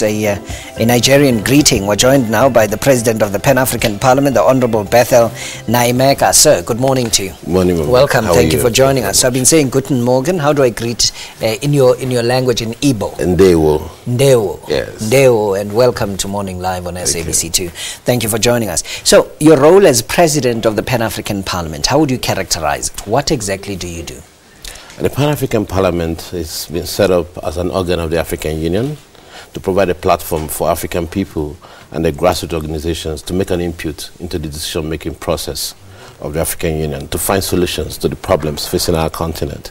perhaps a Nigerian greeting. We're joined now by the President of the Pan-African Parliament, the Hournarable Bethel Nnaemeka. Sir, good morning to you. Morning, welcome. Thank you for joining us. So I've been saying Guten Morgen. How do I greet in your language in Igbo? Ndewo. Ndewo. Yes. Ndewo, and welcome to Morning Live on SABC2. Thank you for joining us. So your role as President of the Pan-African Parliament, how would you characterize it? What exactly do you do? The Pan-African Parliament has been set up as an organ of the African Union to provide a platform for African people and the grassroots organizations to make an input into the decision-making process of the African Union, to find solutions to the problems facing our continent,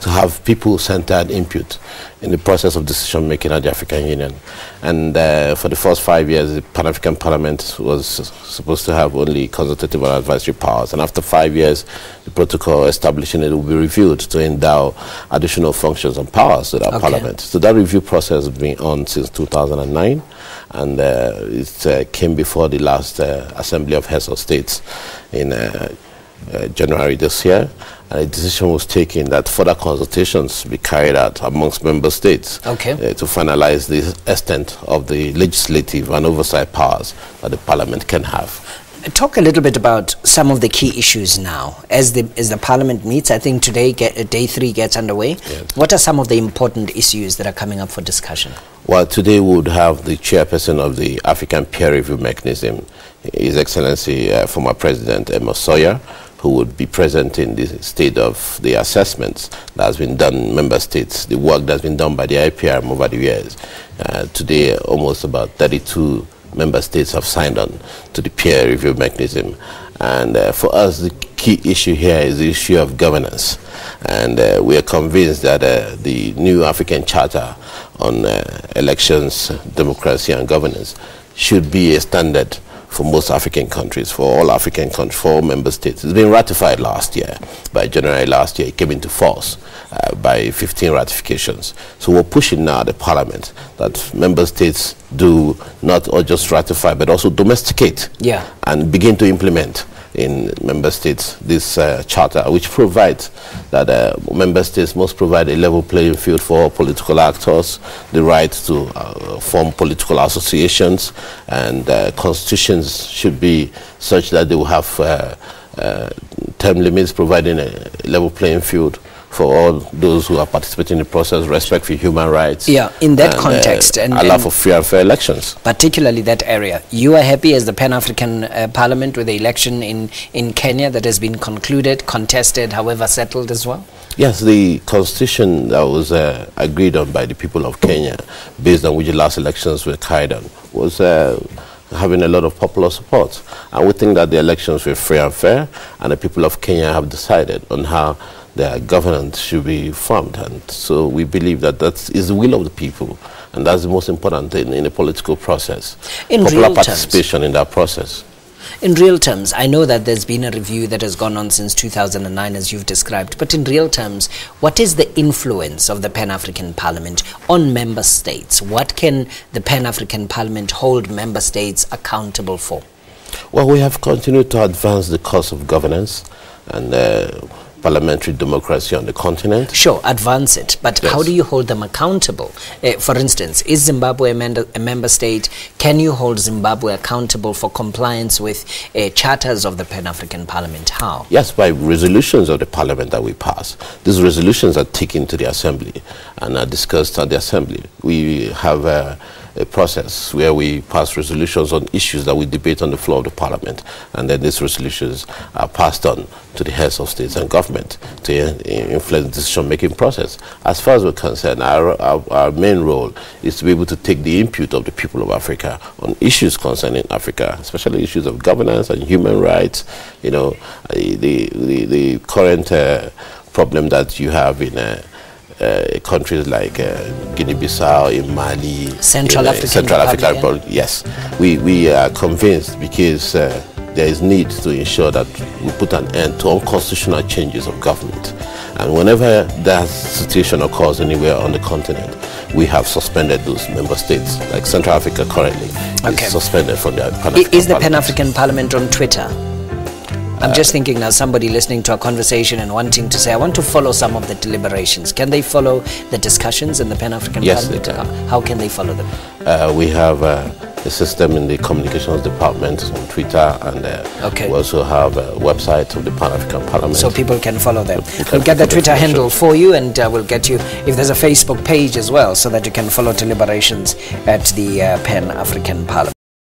to have people-centered input in the process of decision-making at the African Union. And for the first 5 years, the Pan-African Parliament was supposed to have only consultative and advisory powers. And after 5 years, the protocol establishing it will be reviewed to endow additional functions and powers to that Parliament. So that review process has been on since 2009. And it came before the last Assembly of Heads of States in January this year. And a decision was taken that further consultations be carried out amongst member states to finalize the extent of the legislative and oversight powers that the Parliament can have. Talk a little bit about some of the key issues now. As the Parliament meets, I think today day 3 gets underway. Yes. What are some of the important issues that are coming up for discussion? Well, today we would have the chairperson of the African Peer Review Mechanism, His Excellency former President Amos Sawyer, who would be presenting the state of the assessments that has been done in member states, the work that's been done by the IPRM over the years. Today, almost about 32 member states have signed on to the peer review mechanism. And for us, the key issue here is the issue of governance. And we are convinced that the new African Charter on elections, democracy and governance should be a standard for most African countries, for all African countries, for all member states. It's been ratified last year. By January last year, it came into force by 15 ratifications. So we're pushing now the Parliament that member states do not just ratify, but also domesticate and begin to implement in member states this charter, which provides that member states must provide a level playing field for all political actors, the right to form political associations, and constitutions should be such that they will have term limits, providing a level playing field for all those who are participating in the process, respect for human rights. Yeah, in that context. And allow for free and fair elections. Particularly that area. You are happy as the Pan-African Parliament with the election in Kenya that has been concluded, contested, however settled as well? Yes, the constitution that was agreed on by the people of Kenya, based on which the last elections were carried on, was having a lot of popular support. And we think that the elections were free and fair, and the people of Kenya have decided on how their governance should be formed. And so we believe that that is the will of the people, and that's the most important thing in a political process. In popular participation in that process. In real terms, I know that there's been a review that has gone on since 2009, as you've described, but in real terms, what is the influence of the Pan-African Parliament on member states? What can the Pan-African Parliament hold member states accountable for? Well, we have continued to advance the cause of governance and parliamentary democracy on the continent. Sure, advance it, but how do you hold them accountable? For instance, is Zimbabwe a member state? Can you hold Zimbabwe accountable for compliance with charters of the Pan-African Parliament? How? Yes, by resolutions of the Parliament that we pass. These resolutions are taken to the Assembly and are discussed at the Assembly. We have a process where we pass resolutions on issues that we debate on the floor of the Parliament, and then these resolutions are passed on to the heads of states and government to influence the decision-making process. As far as we're concerned, our main role is to be able to take the input of the people of Africa on issues concerning Africa, especially issues of governance and human rights. You know, the current problem that you have in countries like Guinea-Bissau, in Mali, Central African Republic. Yes, we are convinced because there is need to ensure that we put an end to unconstitutional changes of government. And whenever that situation occurs anywhere on the continent, we have suspended those member states, like Central Africa currently is suspended from the Pan-African Parliament. Is the Pan-African Parliament on Twitter? I'm just thinking now, somebody listening to our conversation and wanting to say, I want to follow some of the deliberations. Can they follow the discussions in the Pan-African Parliament? Yes, they can. How can they follow them? We have a system in the communications department on Twitter, and we also have a website of the Pan-African Parliament. So people can follow them. We'll get the Twitter handle for you, and we'll get you, if there's a Facebook page as well, so that you can follow deliberations at the Pan-African Parliament.